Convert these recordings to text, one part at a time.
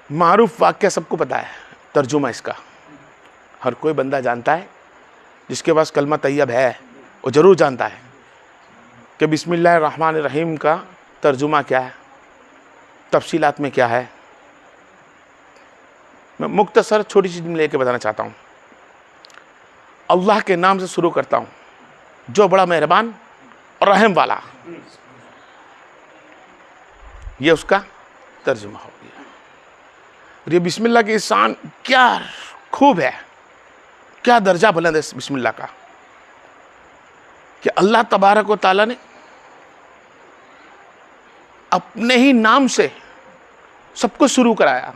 मारूफ वाक्य सबको पता है, तर्जुमा इसका हर कोई बंदा जानता है, जिसके पास कलमा तैयब है वो ज़रूर जानता है कि बिस्मिल्लाहिर्रहमानिर्रहीम का तर्जुमा क्या है, तफसीलात में क्या है। मैं मुख्तसर छोटी चीज़ लेके बताना चाहता हूँ। अल्लाह के नाम से शुरू करता हूँ जो बड़ा मेहरबान और रहम वाला, ये उसका तर्जुमा हो गया। और ये बिस्मिल्लाह की शान क्या खूब है, क्या दर्जा बुलंद है बिस्मिल्लाह का, कि अल्लाह तबारक व तआला ने अपने ही नाम से सबको शुरू कराया।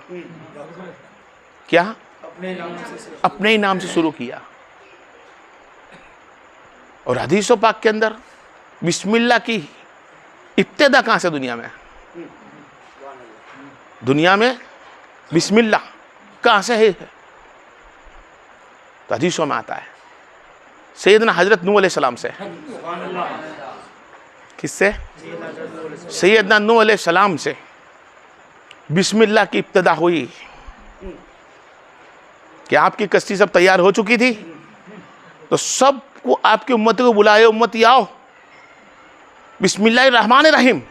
क्या? अपने ही नाम से शुरू किया। और हदीस पाक के अंदर बिस्मिल्लाह की इब्तिदा कहाँ से दुनिया में? दुनिया में बिस्मिल्लाह कहाँ से है? तो हदीसों में आता है सैयदना हजरत नूह अलैहिस्सलाम से। किससे? सैयदना नूह अलैहिस्सलाम से बिस्मिल्लाह की इब्तिदा हुई। कि आपकी कश्ती सब तैयार हो चुकी थी तो सबको आपकी उम्मत को बुलाए, उम्मती आओ, बिस्मिल्लाहिर्रहमानिर्रहीम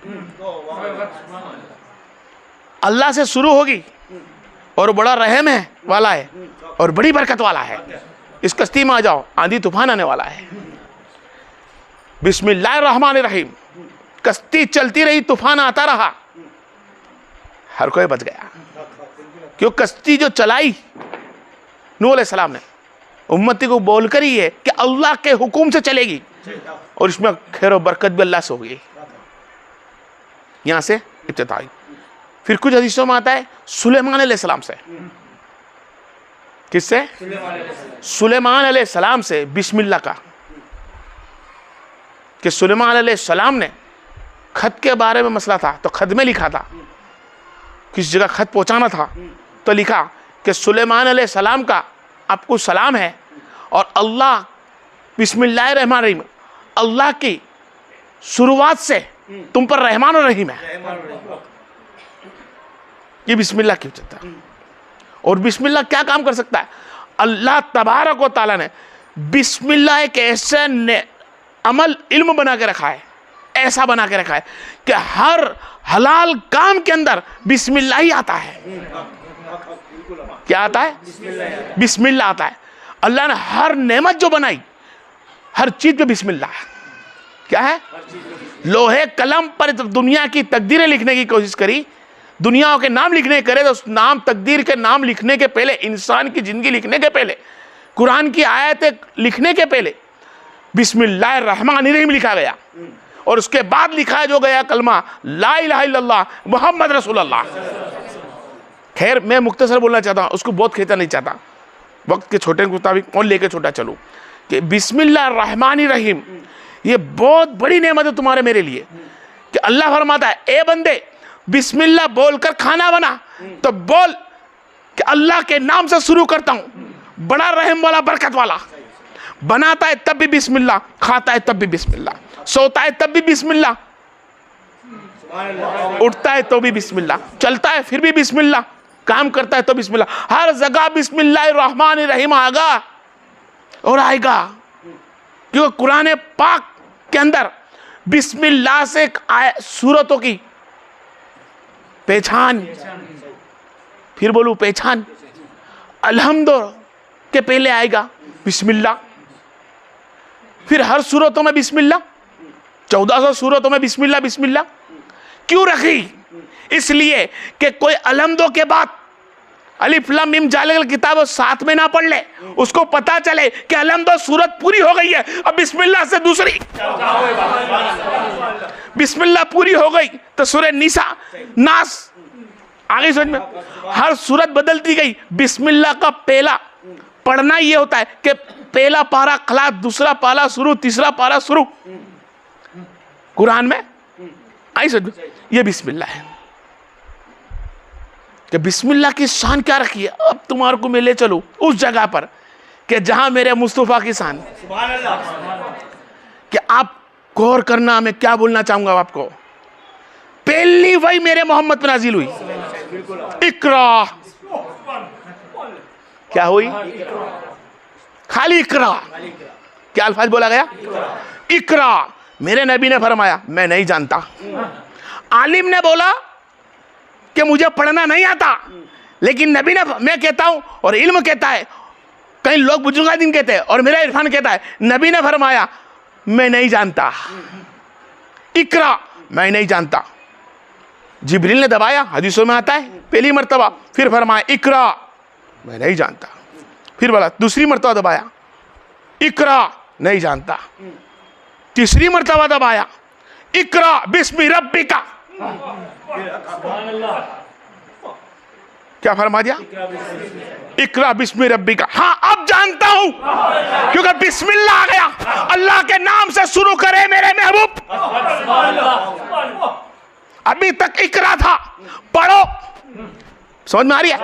अल्लाह से शुरू होगी और बड़ा रहम है वाला है और बड़ी बरकत वाला है। इस कश्ती में आ जाओ, आंधी तूफान आने वाला है। बिस्मिल्लाहिर्रहमानिर्रहीम। कश्ती चलती रही, तूफान आता रहा, हर कोई बच गया। क्यों? कश्ती जो चलाई नूह अलैहिस्सलाम ने, उम्मती को बोलकर ही है कि अल्लाह के हुक्म से चलेगी और इसमें खैर और बरकत भी अल्लाह से होगी। यहां से इब्तिदा। फिर कुछ हदीसों में आता है सुलेमान अलैहिस्सलाम से। किससे? सुलेमान अलैहिस्सलाम से बिस्मिल्लाह का, कि सुलेमान अलैहिस्सलाम ने खत के बारे में मसला था तो खत में लिखा था, किस जगह खत पहुंचाना था तो लिखा कि सुलेमान अलैहिस्सलाम का आपको सलाम है और अल्लाह बिस्मिल्लाहिर्रहमानिर्रहीम अल्लाह की शुरुआत से तुम पर रहमान और रहीम है। ये बिस्मिल्लाह की वजह था। और बिस्मिल्लाह क्या काम कर सकता है? अल्लाह तबारक व तआला ने बिस्मिल्लाह एक ऐसा अमल इल्म बना के रखा है, ऐसा बना के रखा है कि हर हलाल काम के अंदर बिस्मिल्लाह ही आता है। क्या आता है? बिस्मिल्लाह आता है। अल्लाह ने हर नेमत जो बनाई, हर चीज पे बिस्मिल्लाह है। क्या है? लोहे कलम पर दुनिया की तकदीरें लिखने की कोशिश करी, दुनिया के नाम लिखने करे तो उस नाम तकदीर के नाम लिखने के पहले, इंसान की जिंदगी लिखने के पहले, कुरान की आयतें लिखने के पहले बिस्मिल्लाहिर्रहमानिर्रहीम लिखा गया और उसके बाद लिखा जो गया कलमा ला इलाहा इल्लल्लाह मुहम्मद रसूलुल्लाह। खैर मैं मुख्तसर बोलना चाहता हूँ, उसको बहुत खींचना नहीं चाहता, वक्त के छोटे के मुताबिक और लेके छोटा चलूँ कि बिस्मिल्लाहिर्रहमानिर्रहीम ये बहुत बड़ी नेमत है तुम्हारे मेरे लिए। कि अल्लाह फरमाता है ए बंदे बिस्मिल्लाह बोलकर खाना बना, तो बोल कि अल्लाह के नाम से शुरू करता हूँ, बड़ा रहम वाला बरकत वाला। बनाता है तब भी बिस्मिल्लाह, खाता है तब भी बिस्मिल्लाह, सोता है तब भी बिस्मिल्लाह, उठता है तो भी बिस्मिल्लाह, चलता है फिर भी बिस्मिल्लाह, काम करता है तो बिस्मिल्लाह। हर जगह बिस्मिल्लाहिर्रहमानिर्रहीम आएगा और आएगा। क्योंकि कुरान पाक के अंदर बिस्मिल्लाह से सूरतों की पहचान, फिर बोलूं पहचान, अलहम्द के पहले आएगा बिस्मिल्लाह, फिर हर सूरतों में बिस्मिल्लाह, 1400 सूरतों में बिस्मिल्लाह बिस्मिल्लाह क्यों रखी? इसलिए कि कोई अलहम्दों के बाद अलिफ लाम मीम जालिल किताब साथ में ना पढ़ ले, उसको पता चले कि अलहम्दो सूरत पूरी हो गई है, अब बिस्मिल्लाह से दूसरी, बिस्मिल्लाह पूरी हो गई तो सूरह निसा नास आगे समझ में, हर सूरत बदलती गई। बिस्मिल्लाह का पहला पढ़ना ये होता है कि पहला पारा खलास, दूसरा पारा शुरू, तीसरा पारा शुरू। कुरान में आई समझ में, ये बिस्मिल्लाह है कि बिस्मिल्लाह की शान क्या रखी है। अब तुम्हारे को मैं ले चलूं उस जगह पर कि जहां मेरे मुस्तफा की शान, कि आप गौर करना, मैं क्या बोलना चाहूंगा आपको। पहली वही मेरे मोहम्मद पर नाजिल हुई, इकरा, क्या हुई? खाली इकरा। क्या अल्फाज बोला गया? इकरा। मेरे नबी ने फरमाया मैं नहीं जानता। आलिम ने बोला कि मुझे पढ़ना नहीं आता, लेकिन नबी ने, मैं कहता हूं और इल्म कहता है, कई लोग बुजुर्गादीन कहते हैं और मेरा इरफान कहता है, नबी ने फरमाया मैं नहीं जानता। इकरा, मैं नहीं जानता। जिब्रील ने दबाया, हदीसों में आता है पहली मर्तबा, फिर फरमाया इकरा, मैं नहीं जानता। फिर बोला, दूसरी मर्तबा दबाया, इकरा, नहीं जानता। तीसरी मर्तबा दबाया, इकरा बिस्मि रब्बिका। क्या फरमा दिया? इकरा बिस्मि रब्बिका। हाँ, अब जानता हूं, क्योंकि बिस्मिल्लाह आ गया। अल्लाह के नाम से शुरू करे मेरे महबूब। अभी तक इकरा था, पढ़ो। समझ में आ रही है?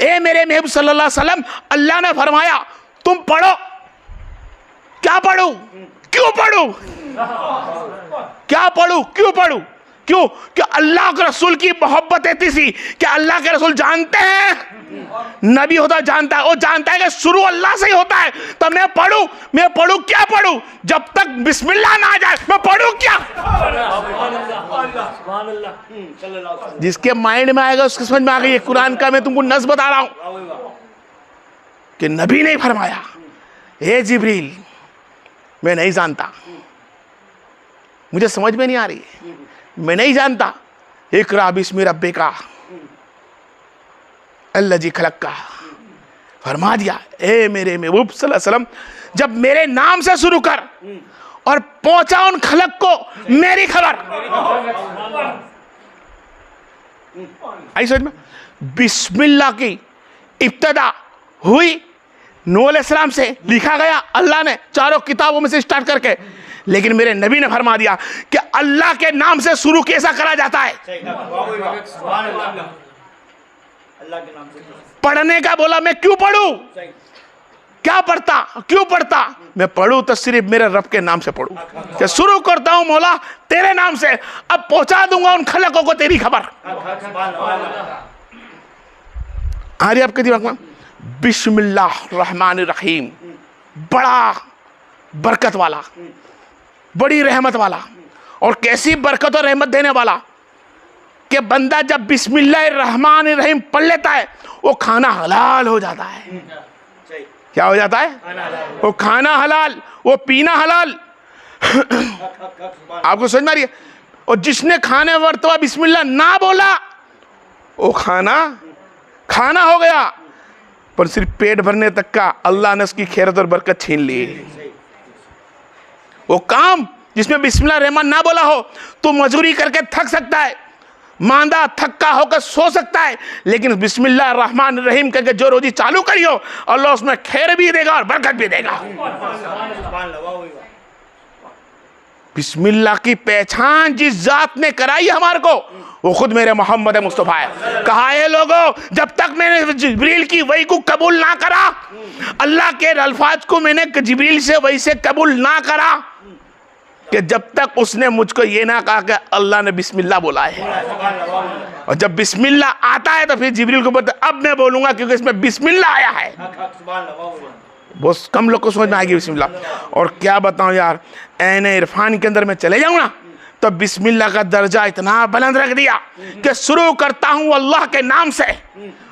ए मेरे महबूब सल्लल्लाहु अलैहि वसल्लम, अल्लाह ने फरमाया तुम पढ़ो। क्या पढ़ू? क्यों पढ़ू? क्या पढ़ू? क्यों पढ़ू? क्यों? कि अल्लाह के रसूल की मोहब्बत इतनी सी कि अल्लाह के रसूल जानते हैं, नबी होता जानता है, वो जानता है कि शुरू अल्लाह से ही होता है। तो मैं पढ़ू क्या पढ़ू? जब तक बिस्मिल्लाह ना आ जाए मैं पढ़ू क्या? जिसके माइंड में आएगा उसके समझ में आ गई। कुरान का मैं तुमको नस बता रहा हूं कि नबी ने फरमाया, हे जिब्रील मैं नहीं जानता, मुझे समझ में नहीं आ रही, मैं नहीं जानता। इकरा बिस्मि रब्बिका अल्लज़ी खलक़का। फरमा दिया, ए मेरे महबूब सल्लल्लाहु अलैहि वसल्लम, जब मेरे नाम से शुरू कर और पहुंचा उन खलक को मेरी खबर। आई समझ में? बिस्मिल्लाह की इब्तिदा हुई नूह अलैहिस्सलाम से, लिखा गया अल्लाह ने चारों किताबों में से स्टार्ट करके, लेकिन मेरे नबी ने फरमा दिया कि अल्लाह के नाम से शुरू कैसा करा जाता है। पढ़ने का बोला, मैं क्यों पढ़ूं? क्या पढ़ता? क्यों पढ़ता? मैं पढ़ूं तो सिर्फ मेरे रब के नाम से पढ़ूं। कि शुरू करता हूं मौला तेरे नाम से, अब पहुंचा दूंगा उन खलकों को तेरी खबर। आ रही आपके दिमाग में? बिस्मिल्लाह रहमान रहीम, बड़ा बरकत वाला, बड़ी रहमत वाला, और कैसी बरकत और रहमत देने वाला कि बंदा जब बिस्मिल्लाह रहमान रहीम पढ़ लेता है वो खाना हलाल हो जाता है। क्या हो जाता है? वो खाना हलाल, वो पीना हलाल। आपको समझ में आ रही है? और जिसने खाने मर्तबा बिस्मिल्लाह ना बोला वो खाना हो गया, पर सिर्फ पेट भरने तक का अल्लाह ने उसकी खैरत और बरकत छीन ली। वो काम जिसमें बिस्मिल्लाह रहमान ना बोला हो तो मजदूरी करके थक सकता है, मांदा थक्का होकर सो सकता है, लेकिन बिस्मिल्लाह रहमान रहीम करके जो रोजी चालू करी हो अल्लाह उसमें खैर भी देगा और बरकत भी देगा। बिस्मिल्लाह की पहचान जिस जात ने कराई हमारे को वो खुद मेरे मोहम्मद मुस्तफ़ा है। कहा है लोगों, जब तक मैंने जिब्रील की वही को कबूल ना करा, अल्लाह के अल्फाज को मैंने जिब्रील से वही से कबूल ना करा, कि जब तक उसने मुझको ये ना कहा कि अल्लाह ने बिस्मिल्लाह बोला है। और जब बिस्मिल्लाह आता है तो फिर जिब्रील को बोलते अब मैं बोलूंगा क्योंकि इसमें बिस्मिल्लाह आया है। बहुत कम लोग को समझ में आएगी बिस्मिल्लाह। और क्या बताऊं यार, ऐने इरफान के अंदर मैं चले जाऊं ना तो बिस्मिल्लाह का दर्जा इतना बुलंद रख दिया कि शुरू करता हूं अल्लाह के नाम से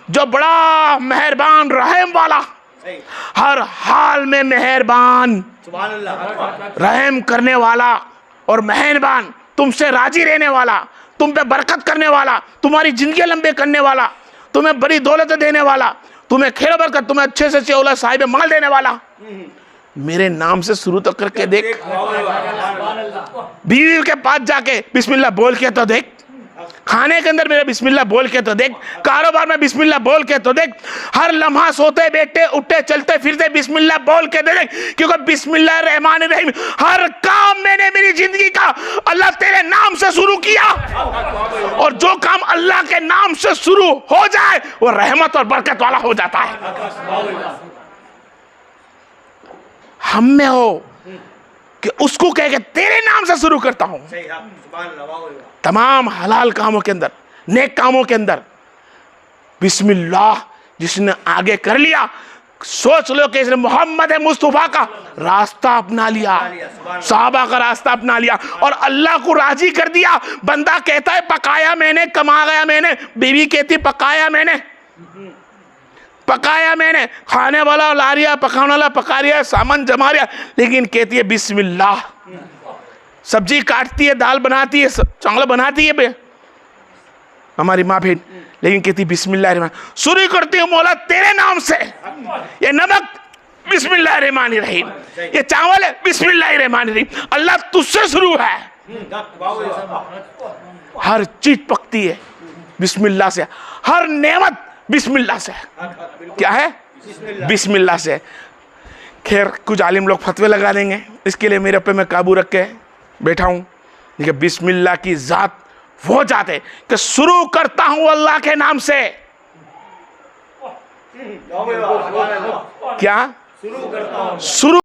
जो बड़ा मेहरबान रहम वाला, हर हाल में मेहरबान रहम करने वाला और मेहरबान, तुमसे राजी रहने वाला, तुम पे बरकत करने वाला, तुम्हारी जिंदगी लंबे करने वाला, तुम्हें बड़ी दौलत देने वाला, तुम्हें खैर बरकत, तुम्हें अच्छे से अच्छे औलाद साहिब माल देने वाला। मेरे नाम से शुरू तो करके देख। बीवी के पास जाके बिस्मिल्लाह बोल के तो देख, खाने के अंदर मेरा बिस्मिल्लाह बोल के तो देख, कारोबार में बिस्मिल्लाह बोल के तो देख, हर लम्हा सोते बैठे उठते चलते फिरते बिस्मिल्लाह बोल के तो देख, क्योंकि बिस्मिल्लाह रहमान रहीम हर काम मैंने मेरी जिंदगी का अल्लाह तेरे नाम से शुरू किया, और जो काम अल्लाह के नाम से शुरू हो जाए वो रहमत और बरकत वाला हो जाता है। हम में हो कि उसको कह के तेरे नाम से शुरू करता हूं, तमाम हलाल कामों के अंदर, नेक कामों के अंदर बिस्मिल्लाह जिसने आगे कर लिया, सोच लो कि इसने मोहम्मद मुस्तफा का रास्ता अपना लिया, साहबा का रास्ता अपना लिया और अल्लाह को राजी कर दिया। बंदा कहता है पकाया मैंने, कमा गया मैंने, बीवी कहती पकाया मैंने, पकाया मैंने, खाने वाला ला रिया, पकाने वाला पका रिया, सामान जमा रिया, लेकिन कहती है बिस्मिल्लाह। सब्जी काटती है, दाल बनाती है, चावल बनाती है बे हमारी माँ बहन, लेकिन कहती बिस्मिल्लाह रहमान, शुरू करती हूँ मौला तेरे नाम से। ये नमक बिस्मिल्लाह रहमान रहीम, ये चावल है बिस्मिल्लाह रहमान रहीम, अल्लाह तुझसे शुरू है। हर चीज पकती है बिस्मिल्लाह से, हर नेमत बिस्मिल्लाह से। क्या है? बिस्मिल्लाह से। खैर कुछ आलिम लोग फतवे लगा देंगे, इसके लिए मेरे पे मैं काबू रख के बैठा हूँ। देखिए बिस्मिल्लाह की जात वो जाते कि शुरू करता हूं अल्लाह के नाम से। क्या शुरू करता हूं? शुरू